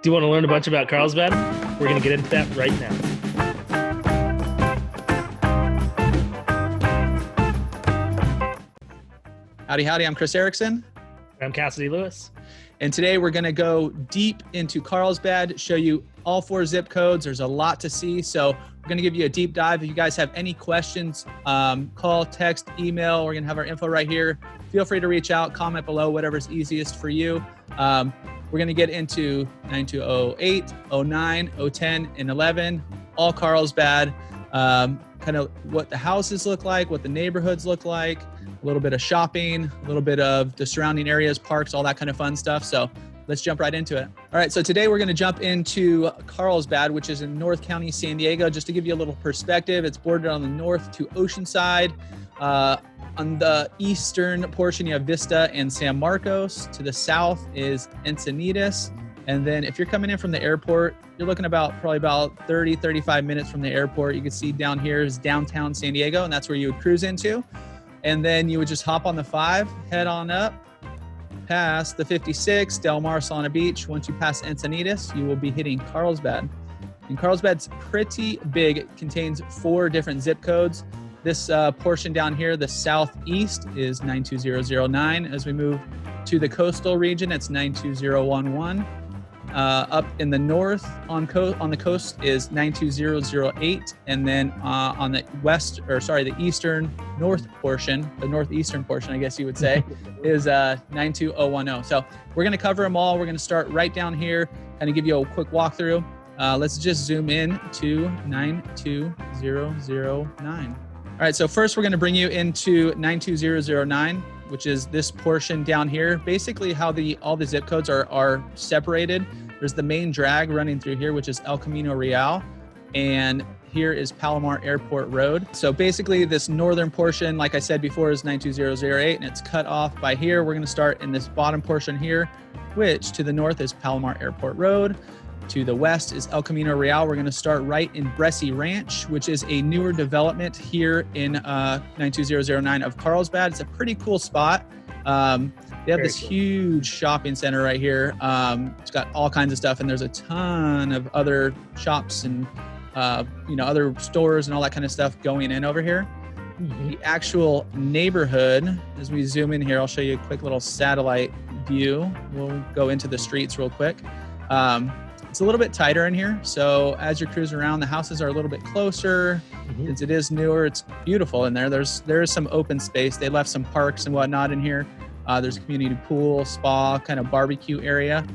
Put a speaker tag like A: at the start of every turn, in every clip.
A: Do you want to learn a bunch about Carlsbad? We're going to get into that right now.
B: Howdy, howdy. I'm Chris Erickson.
A: I'm Cassidy Lewis.
B: And today we're going to go deep into Carlsbad, show you all 4 zip codes. There's a lot to see. So we're going to give you a deep dive. If you guys have any questions, call, text, email. We're going to have our info right here. Feel free to reach out, comment below, whatever's easiest for you. We're going to get into 9208, 09, 010, and 11, all Carlsbad, kind of what the houses look like, what the neighborhoods look like, a little bit of shopping, a little bit of the surrounding areas, parks, all that kind of fun stuff. So let's jump right into it. All right, so today we're going to jump into Carlsbad, which is in North County, San Diego. Just to give you a little perspective, it's bordered on the north to Oceanside. On the eastern portion, you have Vista and San Marcos. To the south is Encinitas. And then if you're coming in from the airport, you're looking probably about 30, 35 minutes from the airport. You can see down here is downtown San Diego, and that's where you would cruise into. And then you would just hop on the 5, head on up, past the 56, Del Mar, Solana Beach. Once you pass Encinitas, you will be hitting Carlsbad. And Carlsbad's pretty big. It contains 4 different zip codes. This portion down here, the southeast, is 92009. As we move to the coastal region, it's 92011. Up in the north on the coast is 92008, and then on the the northeastern portion, I guess you would say, is 92010. So we're going to cover them all. We're going to start right down here, kind of give you a quick walkthrough. Let's just zoom in to 92009. All right, so first we're going to bring you into 92009, which is this portion down here. Basically how all the zip codes are separated. There's the main drag running through here, which is El Camino Real, and here is Palomar Airport Road. So basically this northern portion, like I said before, is 92008, and it's cut off by here. We're going to start in this bottom portion here, which to the north is Palomar Airport Road. To the west is El Camino Real. We're going to start right in Bresee Ranch, which is a newer development here in 92009 of Carlsbad. It's a pretty cool spot. They have this huge shopping center right here. It's got all kinds of stuff, and there's a ton of other shops and other stores and all that kind of stuff going in over here. Mm-hmm. The actual neighborhood, as we zoom in here, I'll show you a quick little satellite view. We'll go into the streets real quick. It's a little bit tighter in here, so as you're cruising around, the houses are a little bit closer. Mm-hmm. Since it is newer, it's beautiful in there. There is some open space. They left some parks and whatnot in here. There's a community pool, spa, kind of barbecue area.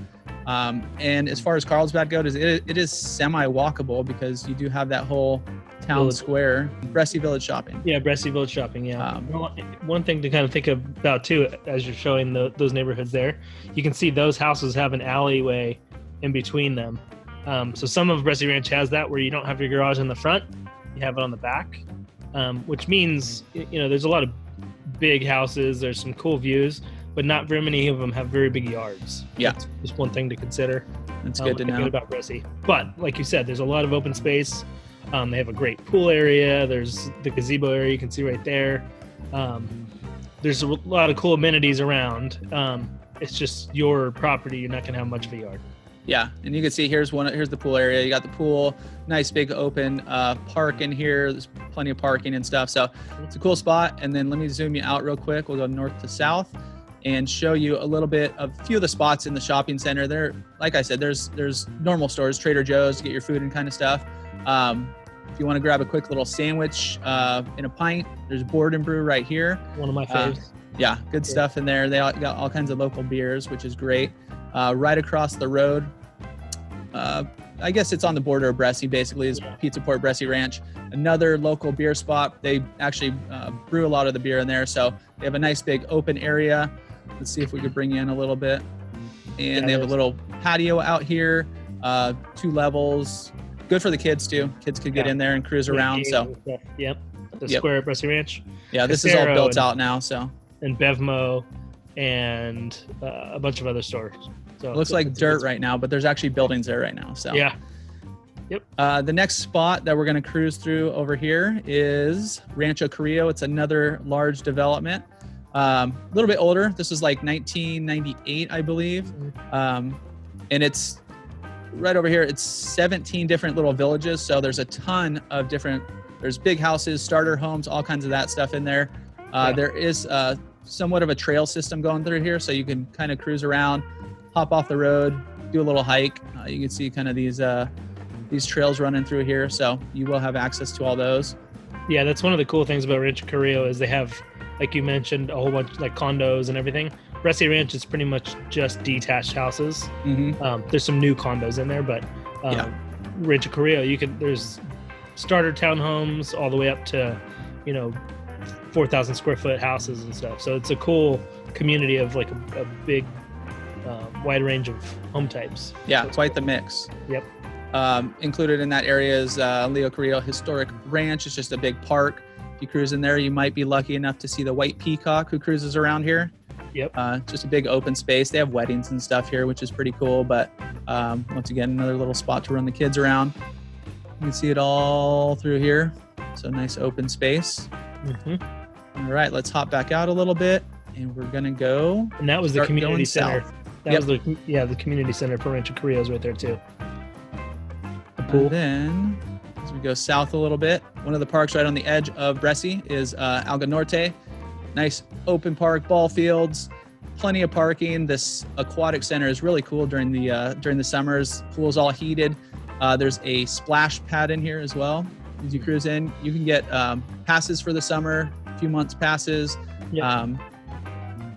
B: And as far as Carlsbad goes, it is semi-walkable because you do have that whole town square. Bresee Village Shopping.
A: Yeah, Bresee Village Shopping, yeah. One thing to kind of think about too, as you're showing those neighborhoods there, you can see those houses have an alleyway in between them. So some of Bresee Ranch has that where you don't have your garage in the front, you have it on the back, which means, there's a lot of big houses, there's some cool views, but not very many of them have very big yards.
B: Yeah.
A: That's just one thing to consider.
B: That's good to know.
A: About Bresee. But like you said, there's a lot of open space. They have a great pool area. There's the gazebo area you can see right there. There's a lot of cool amenities around. It's just your property. You're not going to have much of a yard.
B: Yeah, and you can see here's the pool area. You got the pool, nice big open park in here. There's plenty of parking and stuff. So it's a cool spot. And then let me zoom you out real quick. We'll go north to south and show you a little bit of a few of the spots in the shopping center. There, like I said, there's normal stores, Trader Joe's to get your food and kind of stuff. If you want to grab a quick little sandwich in a pint, there's Board and Brew right here.
A: One of my faves.
B: Yeah, good stuff in there. They got all kinds of local beers, which is great. Right across the road, I guess it's on the border of Bresee, basically, is Pizza Port Bresee Ranch. Another local beer spot. They actually brew a lot of the beer in there, so they have a nice big open area. Let's see if we could bring you in a little bit. And they have a little patio out here, 2 levels. Good for the kids too. Kids could get in there and cruise around. So,
A: yep, the square at Bresee Ranch.
B: Yeah, this is all built out now. So,
A: and Bevmo, and a bunch of other stores. So
B: it looks like dirt right now, but there's actually buildings there right now. So
A: yeah. Yep.
B: The next spot that we're going to cruise through over here is Rancho Carrillo. It's another large development. A little bit older. This is like 1998, I believe. And it's right over here, it's 17 different little villages. So there's a ton of there's big houses, starter homes, all kinds of that stuff in there. There is somewhat of a trail system going through here. So you can kind of cruise around, hop off the road, do a little hike. You can see kind of these trails running through here. So you will have access to all those.
A: Yeah, that's one of the cool things about Rancho Carrillo is they have, like you mentioned, a whole bunch like condos and everything. Bresee Ranch is pretty much just detached houses. There's some new condos in there, but Rancho Carrillo, there's starter townhomes all the way up to, 4,000 square foot houses and stuff. So it's a cool community of like a big, wide range of home types.
B: Yeah,
A: so
B: quite the mix.
A: Yep.
B: Included in that area is Rancho Carrillo Historic Ranch. It's just a big park. If you cruise in there, you might be lucky enough to see the white peacock who cruises around here.
A: Yep.
B: Just a big open space. They have weddings and stuff here, which is pretty cool. But once again, another little spot to run the kids around. You can see it all through here. So nice open space. All right, let's hop back out a little bit, and we're gonna go.
A: And that was the community center.
B: South.
A: That was the community center for Rancho Carrillo is right there too. The pool.
B: And then as we go south a little bit, one of the parks right on the edge of Bresee is Alga Norte. Nice open park, ball fields, plenty of parking. This aquatic center is really cool during the summers. Pool's all heated. There's a splash pad in here as well. As you cruise in, you can get passes for the summer, a few months passes.
A: Yep.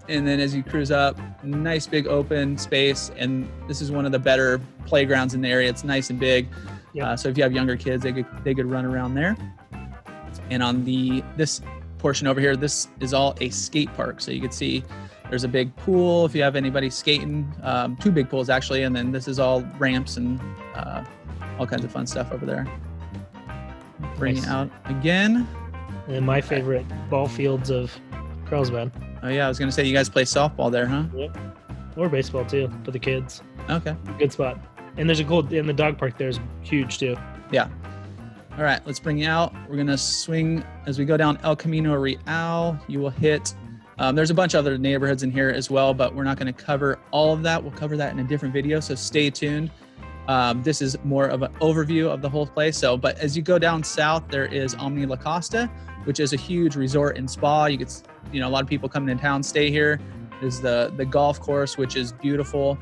B: And then as you cruise up, nice big open space. And this is one of the better playgrounds in the area. It's nice and big.
A: Yep.
B: So if you have younger kids, they could run around there. And on this portion over here, this is all a skate park. So you can see there's a big pool if you have anybody skating, 2 big pools actually. And then this is all ramps and all kinds of fun stuff over there. Bring it out again.
A: And my favorite ball fields of Carlsbad.
B: Oh yeah, I was gonna say you guys play softball there, huh?
A: Yep. Or baseball too for the kids.
B: Okay.
A: Good spot. And there's and the dog park there is huge too.
B: Yeah. All right, let's bring you out. We're gonna swing as we go down El Camino Real. You will hit. There's a bunch of other neighborhoods in here as well, but we're not gonna cover all of that. We'll cover that in a different video, so stay tuned. This is more of an overview of the whole place. But as you go down south, there is Omni La Costa, which is a huge resort and spa. You could, a lot of people come in town, stay here. There's the golf course, which is beautiful.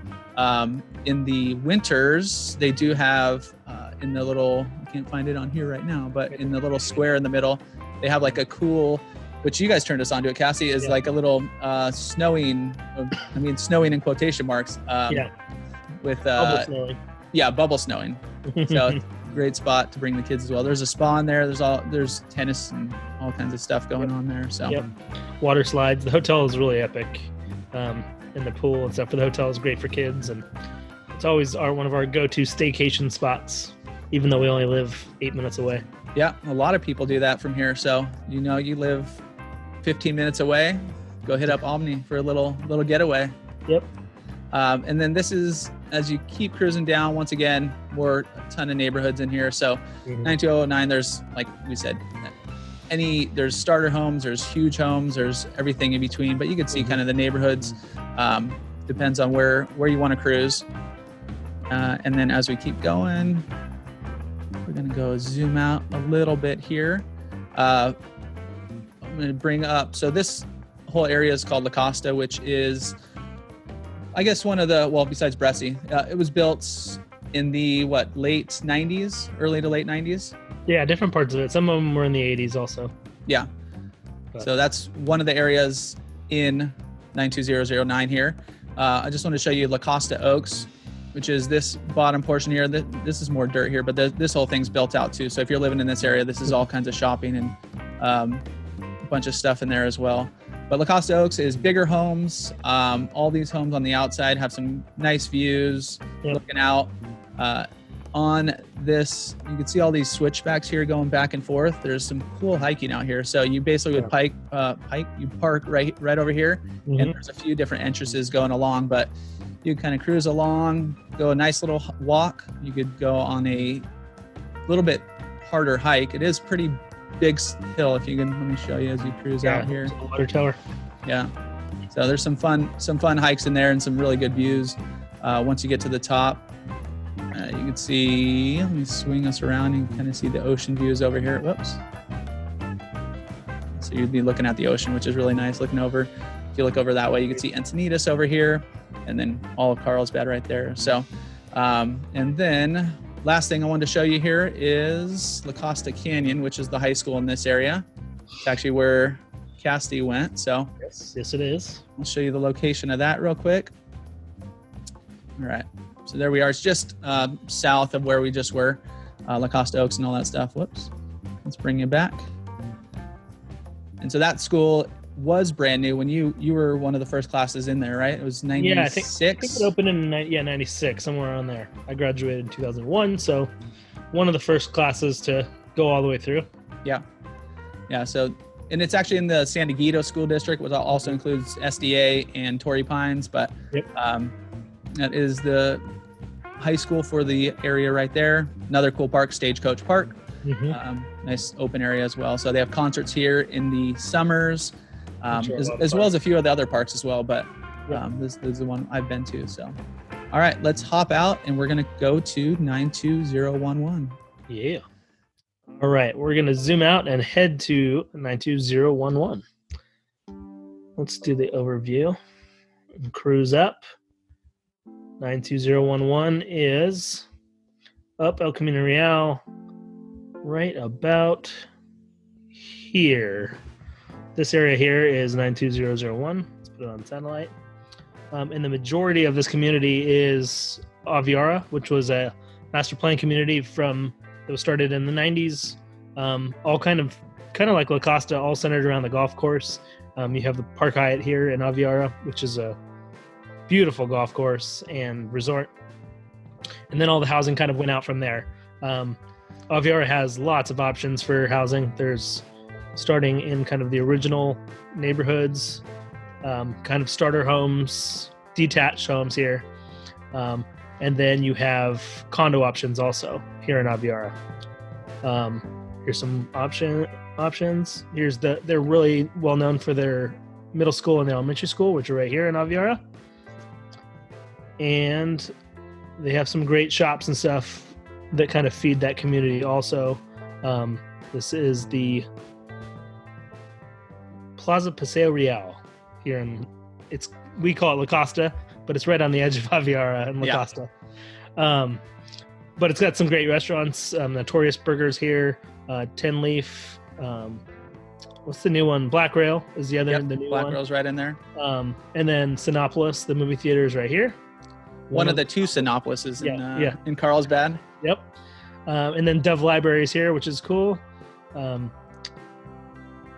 B: In the winters, they do have in the little, I can't find it on here right now, but in the little square in the middle, they have like a cool, which you guys turned us on to it, Cassie, is like a little snowing in quotation marks. With
A: bubble snowing.
B: Yeah, bubble snowing. So it's a great spot to bring the kids as well. There's a spa in there. There's tennis and all kinds of stuff going on there. So
A: water slides. The hotel is really epic. And the pool and stuff for the hotel is great for kids, and it's always one of our go-to staycation spots, even though we only live 8 minutes away.
B: Yeah, a lot of people do that from here. So you live 15 minutes away, go hit up Omni for a little getaway.
A: Yep.
B: And then this is, as you keep cruising down, once again, a ton of neighborhoods in here. So 92009, there's, like we said, there's starter homes, there's huge homes, there's everything in between, but you can see kind of the neighborhoods. Depends on where you want to cruise. And then as we keep going, we're going to go zoom out a little bit here. I'm going to bring up, so this whole area is called La Costa, which is, I guess besides Bresee, it was built in the late 90s, early to late 90s.
A: Yeah, different parts of it. Some of them were in the 80s also.
B: Yeah. So that's one of the areas in 92009 here. I just want to show you La Costa Oaks, which is this bottom portion here. This is more dirt here, but this whole thing's built out too. So if you're living in this area, this is all kinds of shopping and a bunch of stuff in there as well. But La Costa Oaks is bigger homes. All these homes on the outside have some nice views looking out. On this, you can see all these switchbacks here going back and forth. There's some cool hiking out here. So you basically would park right over here, and there's a few different entrances going along, but you kind of cruise along, go a nice little walk. You could go on a little bit harder hike. It is pretty big hill. If you can, let me show you as you cruise out here.
A: Water tower.
B: Yeah. So there's some fun hikes in there and some really good views once you get to the top. You can see, let me swing us around. You can kind of see the ocean views over here. Whoops. So you'd be looking at the ocean, which is really nice looking over. If you look over that way, you can see Encinitas over here, and then all of Carlsbad right there. So, and then last thing I wanted to show you here is La Costa Canyon, which is the high school in this area. It's actually where Cassidy went. So
A: yes, it is.
B: I'll show you the location of that real quick. All right. So there we are. It's just south of where we just were, La Costa Oaks and all that stuff. Whoops. Let's bring you back. And so that school was brand new when you were one of the first classes in there, right? It was 96?
A: Yeah, I think it opened in 96, somewhere around there. I graduated in 2001, so one of the first classes to go all the way through.
B: Yeah. Yeah, so, and it's actually in the San Diego School District, which also includes SDA and Torrey Pines, but that is the high school for the area right there. Another cool park, Stagecoach Park. Nice open area as well. So they have concerts here in the summers, as well as a few of the other parks as well. But this is the one I've been to. So, all right, let's hop out and we're going to go to 92011.
A: Yeah. All right, we're going to zoom out and head to 92011. Let's do the overview and cruise up. 92011 is up El Camino Real, right about here. This area here is 92001. Let's put it on satellite. And the majority of this community is Aviara, which was a master plan community that was started in the 90s. All kind of like La Costa, all centered around the golf course. You have the Park Hyatt here in Aviara, which is a beautiful golf course and resort. And then all the housing kind of went out from there. Aviara has lots of options for housing. There's starting in kind of the original neighborhoods, kind of starter homes, detached homes here. And then you have condo options also here in Aviara. Here's some options. They're really well known for their middle school and the elementary school, which are right here in Aviara. And they have some great shops and stuff that kind of feed that community also. This is the Plaza Paseo Real here we call it La Costa, but it's right on the edge of Aviara and La Costa. But it's got some great restaurants. Notorious Burgers here, 10 Leaf. What's the new one? Black Rail is the other. The new
B: Black
A: one.
B: Rail's right in there.
A: And then Sinopolis, the movie theater, is right here.
B: One of the two Sinopolises in Carlsbad.
A: Yep. And then Dove Library is here, which is cool. And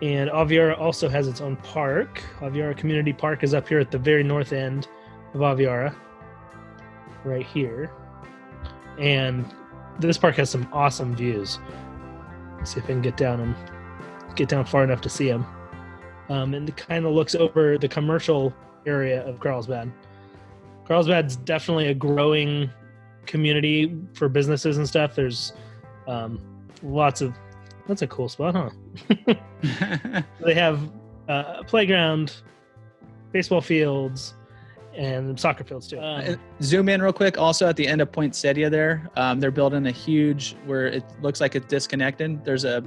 A: Aviara also has its own park. Aviara Community Park is up here at the very north end of Aviara, right here. And this park has some awesome views. Let's see if I can get down far enough to see them. And it kind of looks over the commercial area of Carlsbad. Carlsbad's definitely a growing community for businesses and stuff. There's that's a cool spot, huh? They have a playground, baseball fields, and soccer fields too.
B: Zoom in real quick. Also at the end of Poinsettia there, they're building a huge, where it looks like it's disconnected. There's a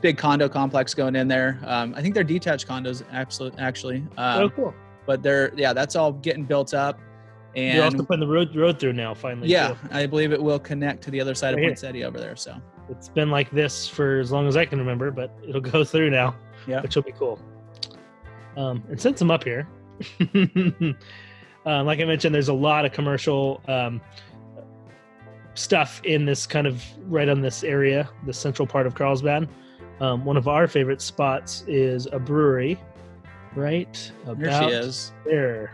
B: big condo complex going in there. I think they're detached condos, actually.
A: Oh, cool.
B: But that's all getting built up. And
A: you're also putting the road through now, finally.
B: Yeah,
A: too.
B: I believe it will connect to the other side of Poinsettia over there. So
A: it's been like this for as long as I can remember, but it'll go through now, which will be cool. And since I'm up here, like I mentioned, there's a lot of commercial stuff in this kind of right on this area, the central part of Carlsbad. One of our favorite spots is a brewery, right about
B: here she is.
A: There.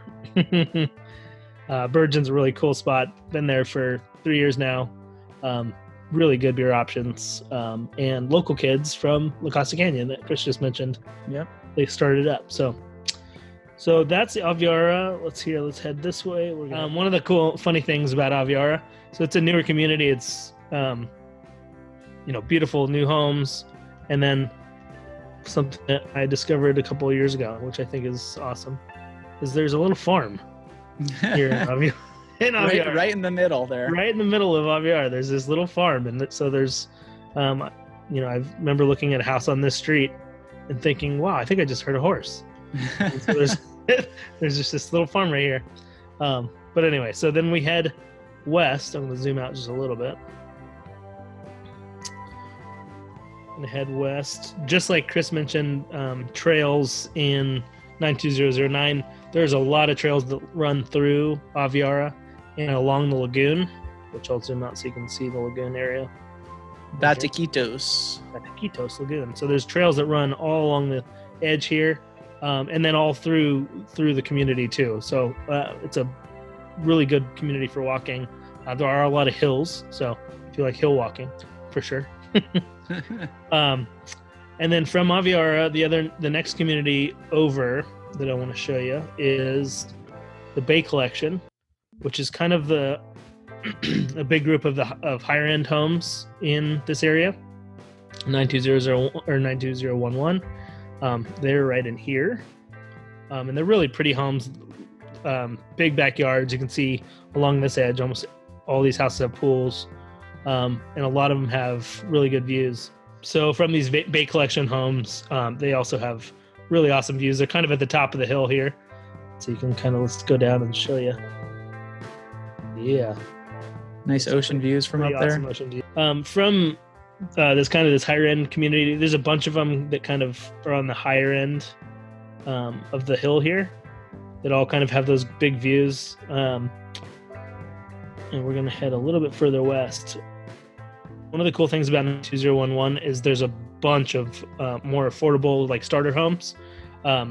A: Virgin's a really cool spot. Been there for 3 years now. Really good beer options. And local kids from La Costa Canyon that Chris just mentioned.
B: Yep. They
A: started it up. So that's the Aviara. Let's head this way. One of the cool, funny things about Aviara. So it's a newer community. It's, beautiful new homes. And then something that I discovered a couple of years ago, which I think is awesome, is there's a little farm here in Aviara. in Aviara.
B: Right in the middle there.
A: Right in the middle of Aviara, there's this little farm, and so there's, I remember looking at a house on this street and thinking, wow, I think I just heard a horse. So there's just this little farm right here. But anyway, so then we head west. I'm going to zoom out just a little bit. And head west, just like Chris mentioned, trails in 92009. There's a lot of trails that run through Aviara and along the lagoon, which I'll zoom out so you can see the lagoon area.
B: Batiquitos
A: Lagoon. So there's trails that run all along the edge here, and then all through the community too. So it's a really good community for walking. There are a lot of hills, so if you like hill walking, for sure. And then from Aviara, the next community over that I want to show you is the Bay Collection, which is kind of a big group of higher end homes in this area. 920 or 92011. They're right in here, and they're really pretty homes. Big backyards. You can see along this edge, almost all these houses have pools, and a lot of them have really good views. So from these Bay Collection homes, they also have really awesome views. They're kind of at the top of the hill here, so you can let's go down and show you. Yeah,
B: nice ocean views from up there.
A: Awesome ocean view. From this higher end community, there's a bunch of them that kind of are on the higher end of the hill here, that all kind of have those big views. And we're going to head a little bit further west. One of the cool things about 2011 is there's a bunch of more affordable, like, starter homes. A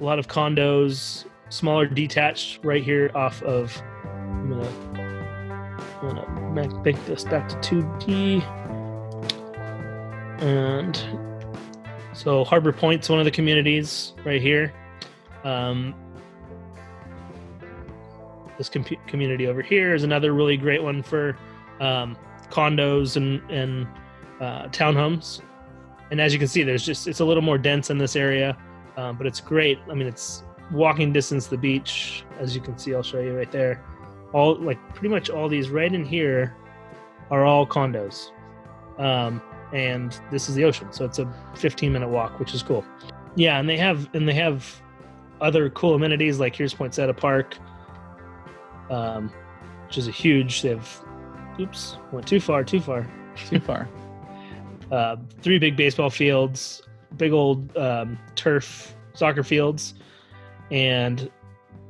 A: lot of condos, smaller detached right here off of, I'm gonna make this back to 2D. And so Harbor Point's one of the communities right here. This community over here is another really great one for condos and townhomes. And as you can see, it's a little more dense in this area, but it's great. I mean, it's walking distance to the beach. As you can see, I'll show you right there. Pretty much all these right in here are all condos. And this is the ocean, so it's a 15-minute walk, which is cool. Yeah, and they have other cool amenities, like here's Poinsettia Park, which is they have, went too far. 3 big baseball fields, big old turf soccer fields, and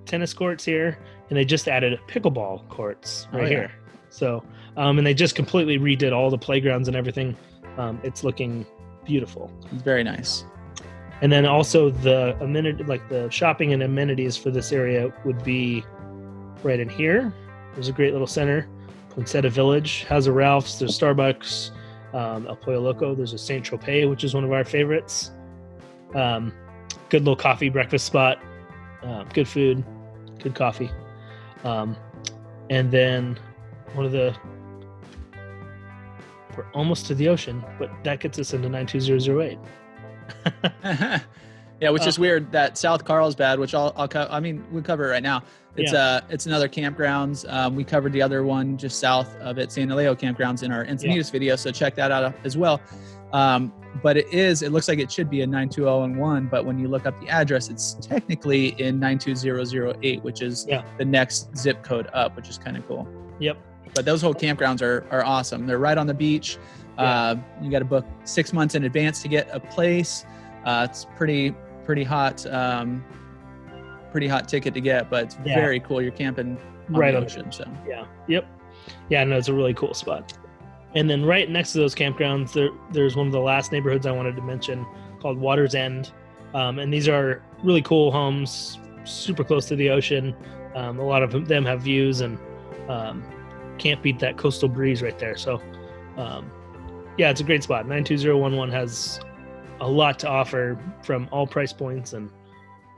A: tennis courts here, and they just added pickleball courts right here. So, and they just completely redid all the playgrounds and everything. It's looking beautiful.
B: It's very nice.
A: And then also the amenity, like the shopping and amenities for this area, would be right in here. There's a great little center. Poinsettia Village has a Ralph's. There's Starbucks, El Pollo Loco. There's a Saint Tropez, which is one of our favorites. Good little coffee breakfast spot. Good food, good coffee. And then we're almost to the ocean, but that gets us into 92008.
B: Yeah, which is weird that South Carlsbad, which we'll cover it right now. It's another campgrounds. We covered the other one just south of it, San Elijo campgrounds, in our Encinitas video, so check that out as well. But it looks like it should be a 92001, but when you look up the address, it's technically in 92008, which is the next zip code up, which is kind of cool.
A: Yep.
B: But those whole campgrounds are awesome. They're right on the beach. You got to book 6 months in advance to get a place. It's pretty hot ticket to get, but it's very cool. You're camping right on the ocean. So no, it's a really cool spot. And then right next to those campgrounds, there's one of the last neighborhoods I wanted to mention called Water's End. And these are really cool homes, super close to the ocean. A lot of them have views, and can't beat that coastal breeze right there. So it's a great spot. 92011 has a lot to offer from all price points, and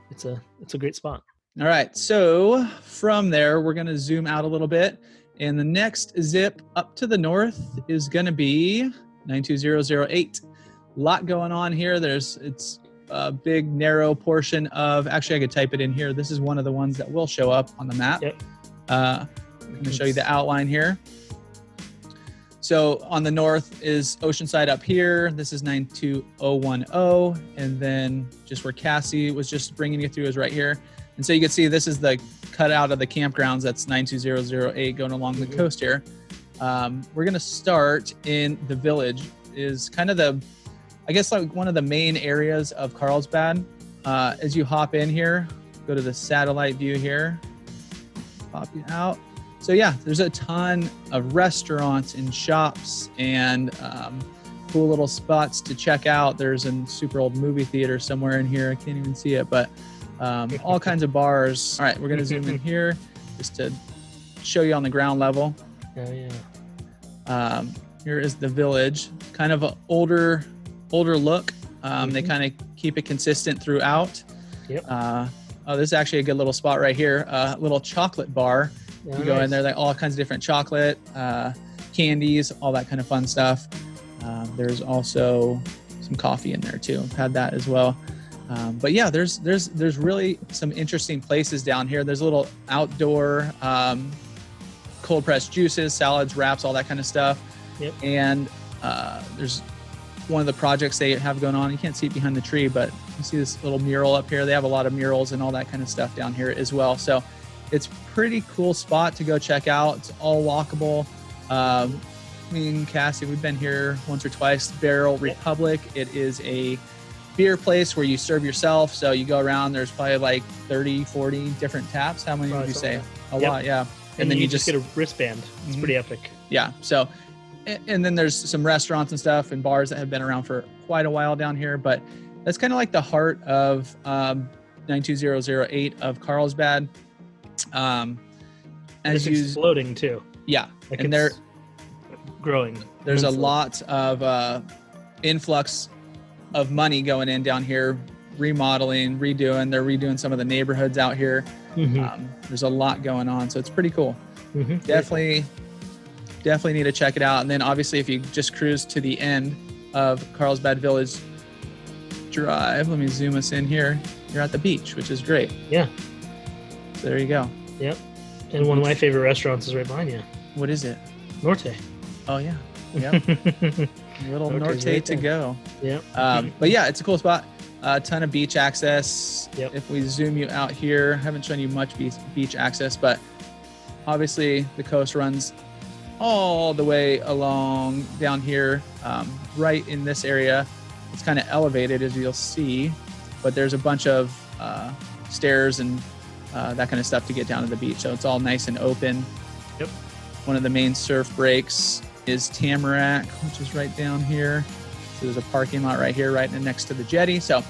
B: it's a great spot. All right, so from there we're going to zoom out a little bit, and the next zip up to the north is going to be 92008. A lot going on here. It's a big narrow portion of, actually I could type it in here. This is one of the ones that will show up on the map.
A: Yep.
B: I'm going to show you the outline here. So on the north is Oceanside up here. This is 92010. And then just where Cassidy was just bringing you through is right here. And so you can see this is the cutout of the campgrounds. That's 92008 going along the coast here. We're going to start in the village. Is kind of I guess like one of the main areas of Carlsbad. As you hop in here, go to the satellite view here, pop you out. So yeah, there's a ton of restaurants and shops and cool little spots to check out. There's a super old movie theater somewhere in here. I can't even see it, but all kinds of bars. All right, we're gonna zoom in here just to show you on the ground level.
A: Oh yeah.
B: Here is the village, kind of an older look. They kind of keep it consistent throughout.
A: Yep.
B: Oh, this is actually a good little spot right here. Little chocolate bar. You go in there, like all kinds of different chocolate, candies, all that kind of fun stuff. There's also some coffee in there too. I've had that as well. But yeah, there's really some interesting places down here. There's a little outdoor cold pressed juices, salads, wraps, all that kind of stuff.
A: Yep.
B: And there's one of the projects they have going on. You can't see it behind the tree, but you see this little mural up here. They have a lot of murals and all that kind of stuff down here as well. So it's pretty cool spot to go check out. It's all walkable. Me and Cassie, we've been here once or twice. Beryl Republic. It is a beer place where you serve yourself. So you go around, there's probably like 30, 40 different taps. How many would you say? A lot, yeah.
A: And then you just get a wristband. It's pretty epic.
B: Yeah. So, and then there's some restaurants and stuff and bars that have been around for quite a while down here. But that's kind of like the heart of 92008 of Carlsbad.
A: And it's exploding too.
B: Yeah.
A: Like
B: and they're
A: growing.
B: There's a lot of influx of money going in down here, remodeling, redoing. They're redoing some of the neighborhoods out here. There's a lot going on. So it's pretty cool. Definitely need to check it out. And then obviously if you just cruise to the end of Carlsbad Village Drive, let me zoom us in here. You're at the beach, which is great.
A: Yeah.
B: So there you go.
A: Yep. And one of my favorite restaurants is right behind you.
B: What is it?
A: Norte.
B: Oh yeah. Yep. Little Norte right to go.
A: Yep.
B: But yeah, it's a cool spot. A ton of beach access.
A: Yep.
B: If we zoom you out here, I haven't shown you much beach access, but obviously the coast runs all the way along down here, right in this area. It's kind of elevated, as you'll see, but there's a bunch of stairs and that kind of stuff to get down to the beach. So it's all nice and open.
A: Yep.
B: One of the main surf breaks is Tamarack, which is right down here. So there's a parking lot right here, right next to the jetty. So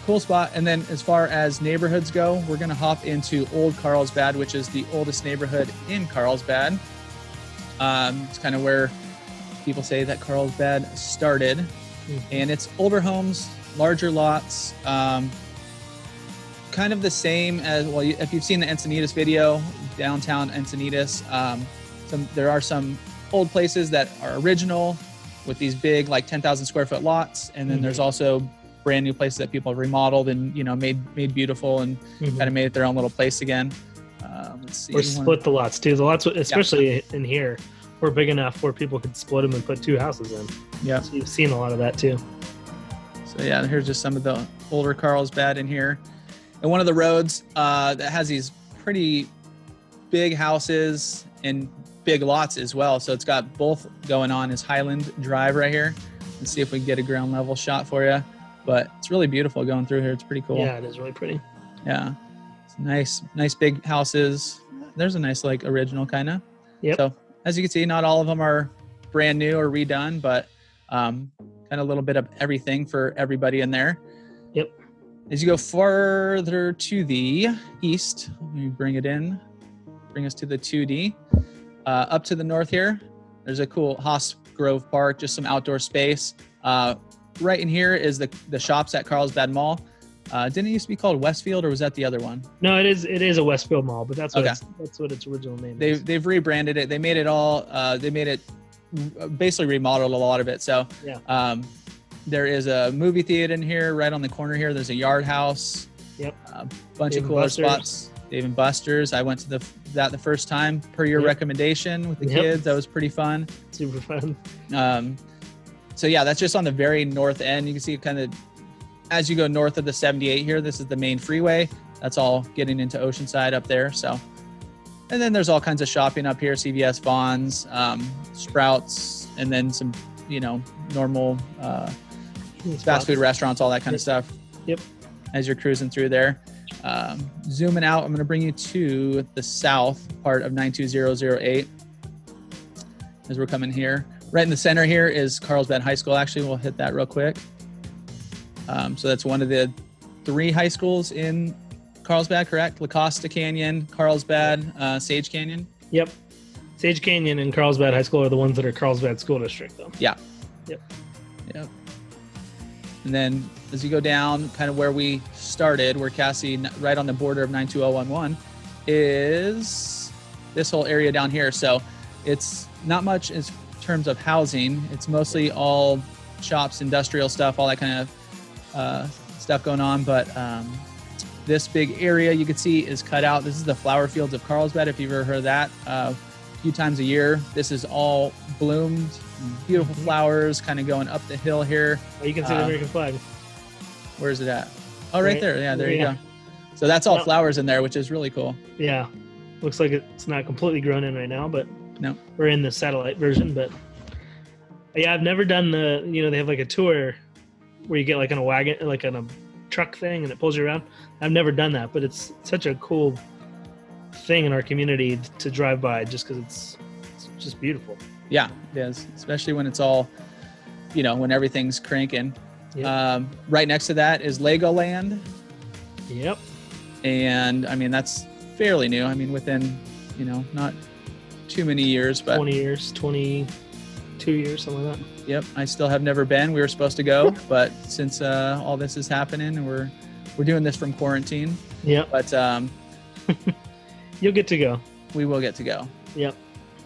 B: cool spot. And then as far as neighborhoods go, we're going to hop into Old Carlsbad, which is the oldest neighborhood in Carlsbad. It's kind of where people say that Carlsbad started. And it's older homes, larger lots, kind of the same as, well, if you've seen the Encinitas video, downtown Encinitas, there are some old places that are original with these big, like 10,000 square foot lots. And then there's also brand new places that people have remodeled and, made beautiful and kind of made it their own little place again. Let's see.
A: Or split the lots too. The lots, especially in here, were big enough where people could split them and put two houses in. Yeah. So you've seen a lot of that too.
B: So yeah, here's just some of the older Carlsbad in here. And one of the roads that has these pretty big houses and big lots as well. So it's got both going on is Highland Drive right here. Let's see if we can get a ground level shot for you. But it's really beautiful going through here. It's pretty cool.
A: Yeah, it is really pretty.
B: Yeah. It's nice big houses. There's a nice like original kind of.
A: Yep.
B: So as you can see, not all of them are brand new or redone, but kind of a little bit of everything for everybody in there.
A: Yep.
B: As you go further to the east, let me bring us to the 2D. Up to the north here, there's a cool Haas Grove Park, just some outdoor space. Right in here is the shops at Carlsbad Mall. Didn't it used to be called Westfield, or was that the other one?
A: No, it is a Westfield Mall, but that's what its original name is.
B: They've rebranded it. They made it all. They made it basically remodeled a lot of it. So
A: yeah.
B: There is a movie theater in here, right on the corner here. There's a Yard House.
A: Yep.
B: A bunch
A: Dave
B: of cooler
A: Buster's.
B: spots. Dave and Buster's. I went to that the first time per your recommendation with the kids. That was pretty fun.
A: Super fun.
B: So yeah, that's just on the very north end. You can see kind of as you go north of the 78 here, this is the main freeway. That's all getting into Oceanside up there. So, and then there's all kinds of shopping up here, CVS, Vons, Sprouts, and then some, normal fast food restaurants, all that kind of stuff.
A: Yep.
B: As you're cruising through there. Zooming out, I'm going to bring you to the south part of 92008 as we're coming here. Right in the center here is Carlsbad High School. Actually, we'll hit that real quick. So that's one of the 3 high schools in Carlsbad, correct? La Costa Canyon, Carlsbad, Sage Canyon.
A: Yep. Sage Canyon and Carlsbad High School are the ones that are Carlsbad School District, though.
B: Yeah.
A: Yep.
B: And then as you go down, kind of where we started, where Cassidy, right on the border of 92011, is this whole area down here. So it's not much in terms of housing. It's mostly all shops, industrial stuff, all that kind of stuff going on. But this big area you can see is cut out. This is the flower fields of Carlsbad, if you've ever heard of that. A few times a year. This is all bloomed, beautiful flowers kind of going up the hill here.
A: Oh, you can see the American flag.
B: Where is it at? Oh, right there. Yeah, there you go. So that's all flowers in there, which is really cool.
A: Yeah. Looks like it's not completely grown in right now, but
B: no,
A: we're in the satellite version. But yeah, I've never done they have like a tour where you get like in a wagon, like on a truck thing, and it pulls you around. I've never done that, but it's such a cool thing in our community to drive by just because it's just beautiful.
B: Yeah, it is, especially when it's all, when everything's cranking. Yep. Right next to that is Legoland.
A: Yep.
B: And I mean, that's fairly new. I mean, within, not too many years, but
A: 20 years, 22 years, something like that.
B: Yep. I still have never been. We were supposed to go, but since all this is happening and we're doing this from quarantine.
A: Yep.
B: But
A: you'll get to go.
B: We will get to go.
A: Yep.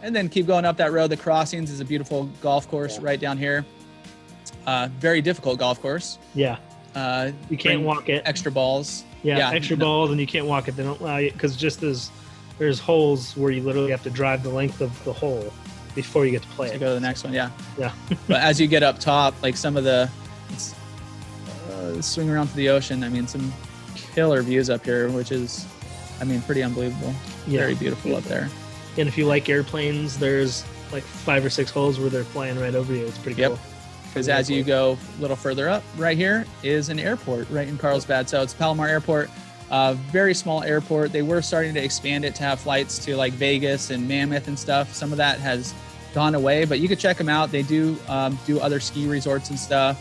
B: And then keep going up that road. The Crossings is a beautiful golf course right down here. Very difficult golf course.
A: Yeah. You can't walk it.
B: Extra balls.
A: Yeah, extra balls, and you can't walk it. They don't allow you because just there's holes where you literally have to drive the length of the hole before you get to play it.
B: Go to the next one. Yeah.
A: Yeah.
B: But as you get up top, like some of the swing around to the ocean. I mean, some killer views up here, which is, pretty unbelievable. Yeah. Very beautiful up there.
A: And if you like airplanes, there's like 5 or 6 holes where they're flying right over you. It's pretty cool.
B: Because as you go a little further up, right here is an airport right in Carlsbad. So it's Palomar Airport, very small airport. They were starting to expand it to have flights to like Vegas and Mammoth and stuff. Some of that has gone away, but you could check them out. They do do other ski resorts and stuff.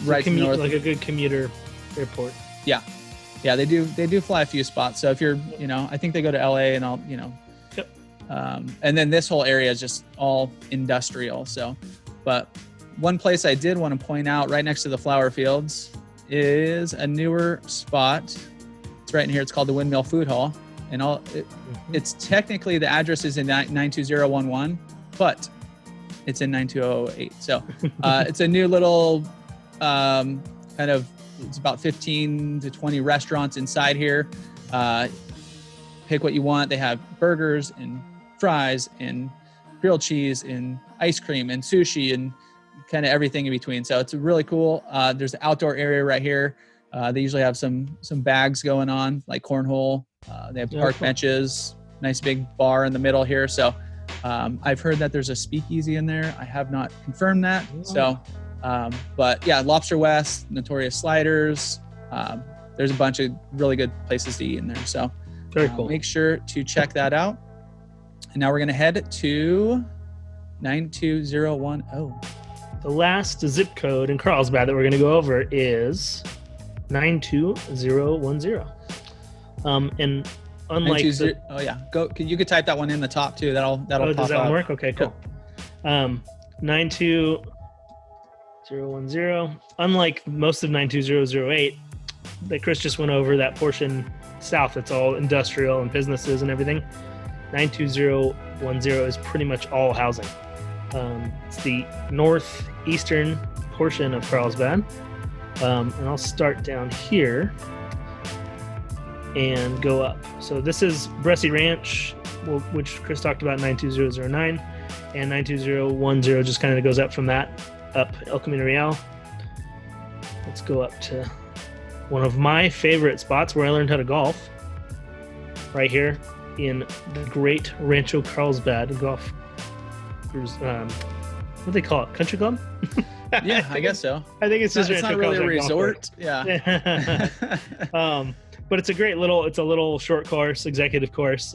B: Right north,
A: like a good commuter airport.
B: Yeah, they do fly a few spots. So if you're, I think they go to LA and all,
A: Yep.
B: And then this whole area is just all industrial. So, but one place I did want to point out right next to the flower fields is a newer spot. It's right in here. It's called the Windmill Food Hall. And it's technically, the address is in 92011, but it's in 92008. So it's a new little it's about 15 to 20 restaurants inside here. Pick what you want. They have burgers and fries and grilled cheese and ice cream and sushi and kind of everything in between. So it's really cool. There's an outdoor area right here. They usually have some bags going on, like cornhole. They have park benches, nice big bar in the middle here. So I've heard that there's a speakeasy in there. I have not confirmed that. So, but yeah, Lobster West, Notorious Sliders. There's a bunch of really good places to eat in there. So
A: very cool.
B: Make sure to check that out. And now we're going to head to 92010.
A: The last zip code in Carlsbad that we're going to go over is 92010. And unlike
B: you could type that one in the top too. That'll pop up.
A: Does that one work? Okay, cool. 92010. Unlike most of 92008 that Chris just went over, that portion south, it's all industrial and businesses and everything. 92010 is pretty much all housing. It's the northeastern portion of Carlsbad. And I'll start down here. and go up. So this is Bresee Ranch, which Chris talked about, 92009, and 92010 just kind of goes up from that, up El Camino Real. Let's go up to one of my favorite spots where I learned how to golf, right here in the great Rancho Carlsbad golf cruise. What do they call it? Country club?
B: Yeah, I guess so.
A: I think it's just
B: it's not really a resort.
A: Yeah. But it's a great little short course, executive course.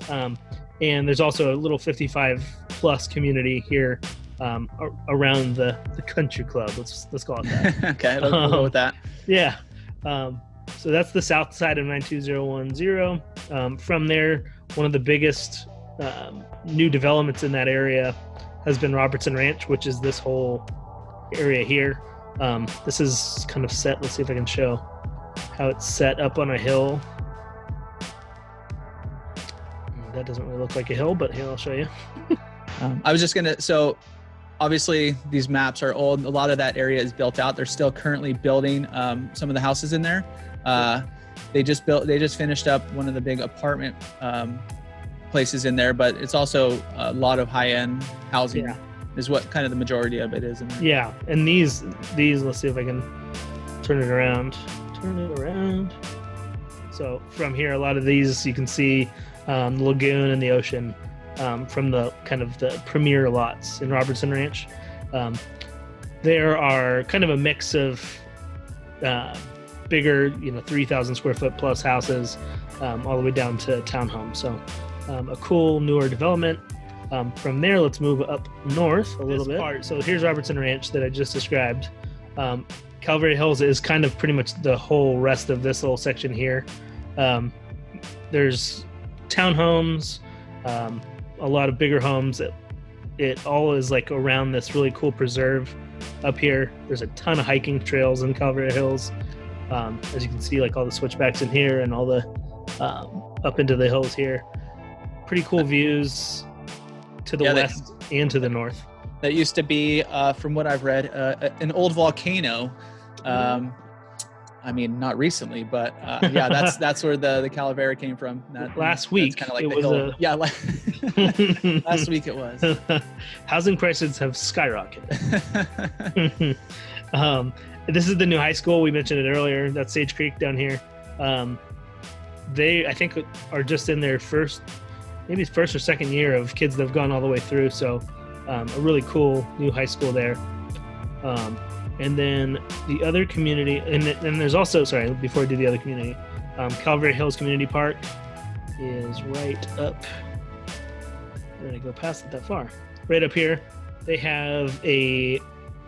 A: And there's also a little 55 plus community here around the country club. Let's call it that.
B: Okay, we'll go with that.
A: Yeah. So that's the south side of 92010. From there, one of the biggest new developments in that area has been Robertson Ranch, which is this whole area here. This is kind of set. Let's see if I can show how it's set up on a hill. That doesn't really look like a hill, but here, I'll show you.
B: I was just so obviously these maps are old. A lot of that area is built out. They're still currently building some of the houses in there. They just finished up one of the big apartment places in there, but it's also a lot of high-end housing.
A: Yeah.
B: Is what kind of the majority of it is in there.
A: Yeah, and these let's see if I can turn it around. So from here, a lot of these you can see the lagoon and the ocean from the kind of the premier lots in Robertson Ranch. There are kind of a mix of bigger, 3,000 square foot plus houses all the way down to townhomes. So a cool newer development. From there, let's move up north a little bit. So here's Robertson Ranch that I just described. Calvary Hills is kind of pretty much the whole rest of this little section here. There's townhomes, a lot of bigger homes. It all is like around this really cool preserve up here. There's a ton of hiking trails in Calvary Hills. As you can see, like all the switchbacks in here and all the up into the hills here. Pretty cool views to the west and to the north.
B: That used to be, from what I've read, an old volcano. I mean, not recently, but yeah, that's where the Calavera came from.
A: Last week,
B: kind of like
A: it
B: the
A: was
B: hill. Yeah, last week it was.
A: Housing prices have skyrocketed. This is the new high school. We mentioned it earlier. That's Sage Creek down here. They, I think, are just in their first or second year of kids that have gone all the way through. So a really cool new high school there. And then the other community, and there's also, sorry, before I do the other community, Calvary Hills Community Park is right up. I'm going to go past it that far. Right up here, they have a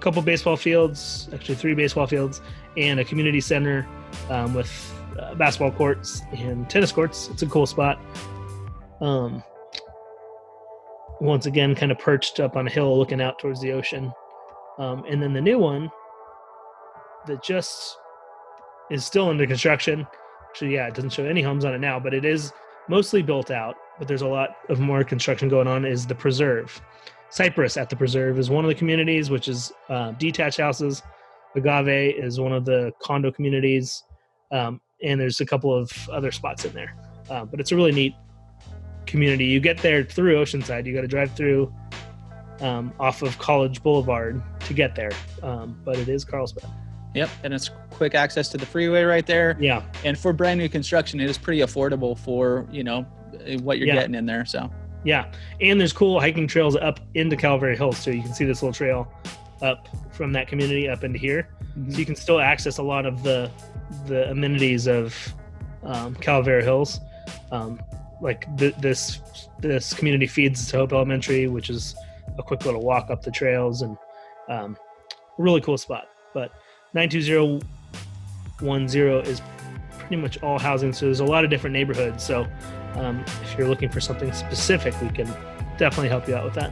A: couple baseball fields, actually 3 baseball fields, and a community center with basketball courts and tennis courts. It's a cool spot. Once again, kind of perched up on a hill looking out towards the ocean. And then the new one that just is still under construction. Actually, yeah, it doesn't show any homes on it now, but it is mostly built out, but there's a lot of more construction going on, is the Preserve. Cypress at the Preserve is one of the communities, which is detached houses. Agave is one of the condo communities. And there's a couple of other spots in there. But it's a really neat community. You get there through Oceanside. You got to drive through off of College Boulevard to get there. But it is Carlsbad.
B: Yep, and it's quick access to the freeway right there.
A: Yeah.
B: And for brand new construction, it is pretty affordable for, what you're getting in there. So
A: yeah. And there's cool hiking trails up into Calvary Hills too. You can see this little trail up from that community up into here. Mm-hmm. So you can still access a lot of the amenities of Calvary Hills. This community feeds to Hope Elementary, which is a quick little walk up the trails, and really cool spot. But 92010 is pretty much all housing, so there's a lot of different neighborhoods. So if you're looking for something specific, we can definitely help you out with that.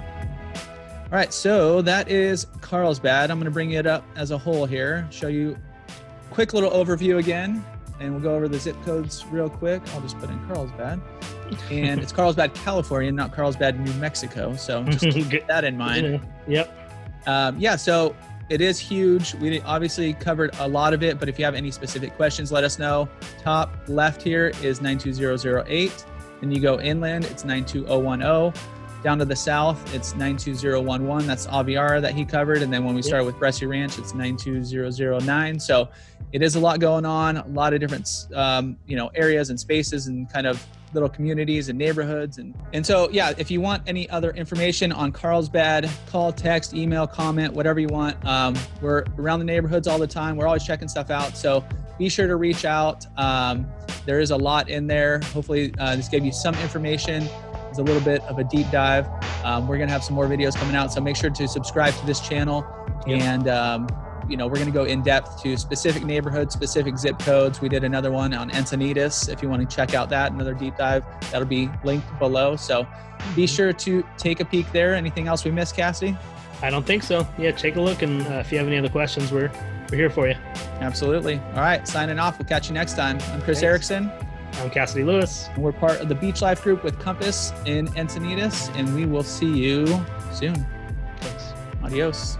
B: All right, so that is Carlsbad. I'm going to bring it up as a whole here, show you a quick little overview again, and we'll go over the zip codes real quick. I'll just put in Carlsbad. And it's Carlsbad, California, not Carlsbad, New Mexico. So just keep that in mind.
A: Yep.
B: So it is huge. We obviously covered a lot of it, but if you have any specific questions, let us know. Top left here is 92008. Then you go inland, it's 92010. Down to the south, it's 92011. That's Aviara that he covered. And then when we started with Bresee Ranch, it's 92009. So it is a lot going on, a lot of different, areas and spaces and kind of little communities and neighborhoods. And so, yeah, if you want any other information on Carlsbad, call, text, email, comment, whatever you want. We're around the neighborhoods all the time. We're always checking stuff out. So be sure to reach out. There is a lot in there. Hopefully this gave you some information. It's a little bit of a deep dive. We're going to have some more videos coming out. So make sure to subscribe to this channel. And, we're going to go in depth to specific neighborhoods, specific zip codes. We did another one on Encinitas. If you want to check out that, another deep dive, that'll be linked below. So be sure to take a peek there. Anything else we missed, Cassidy?
A: I don't think so. Yeah, take a look. And if you have any other questions, we're here for you.
B: Absolutely. All right. Signing off. We'll catch you next time. I'm Chris Erickson.
A: I'm Cassidy Lewis.
B: And we're part of the Beach Life group with Compass in Encinitas. And we will see you soon.
A: Thanks.
B: Adios.